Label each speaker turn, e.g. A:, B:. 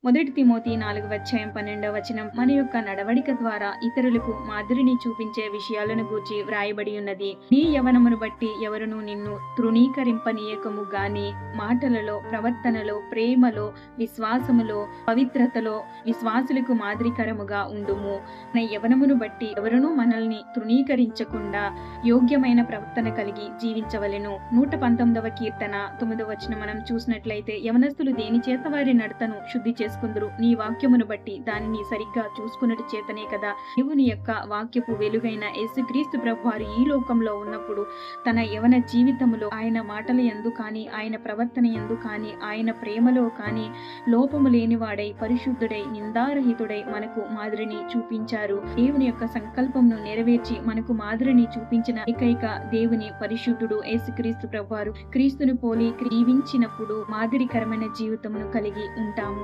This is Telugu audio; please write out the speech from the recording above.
A: మొదటి తిమోతి 4:12 మన యొక్క నడవడిక ద్వారా ఇతరులకు మాదిరిని చూపించే విషయాలను గూర్చి వ్రాయబడి ఉన్నది. నీ యవ్వనమును బట్టి ఎవరునూ నిన్ను తృణీకరింపనీయకము గాని మాటలలో, ప్రవర్తనలో, ప్రేమలో, విశ్వాసములో, పవిత్రతలో విశ్వాసులకు మాదిరికరముగా ఉండుము. మన యవ్వనమును బట్టి ఎవరునూ మనల్ని తృణీకరించకుండా యోగ్యమైన ప్రవర్తన కలిగి జీవించవలెను. 119వ కీర్తన 9వ వచనం మనం చూసినట్లయితే, యవనస్తులు దేని చేత వారి నడతను శుద్ధి చేసుకుందరు, నీ వాక్యమును బట్టి దానిని సరిగ్గా చూసుకున్నట్టు చేతనే కదా. దేవుని యొక్క వాక్యపు వెలుగైన యేసుక్రీస్తు ప్రభువారు ఈ లోకంలో ఉన్నప్పుడు తన యవన జీవితములో ఆయన మాటల యందు కానీ, ఆయన ప్రవర్తన యందు కానీ, ఆయన ప్రేమలో కానీ లోపము లేనివాడై, పరిశుద్ధుడై, నిందారహితుడై మనకు మాదిరిని చూపించారు. దేవుని యొక్క సంకల్పమును నెరవేర్చి మనకు మాదిరిని చూపించిన ఏకైక దేవుని పరిశుద్ధుడు యేసుక్రీస్తు ప్రభువారు. క్రీస్తును పోలి జీవించినప్పుడు మాదిరికరమైన జీవితమును కలిగి ఉంటాము.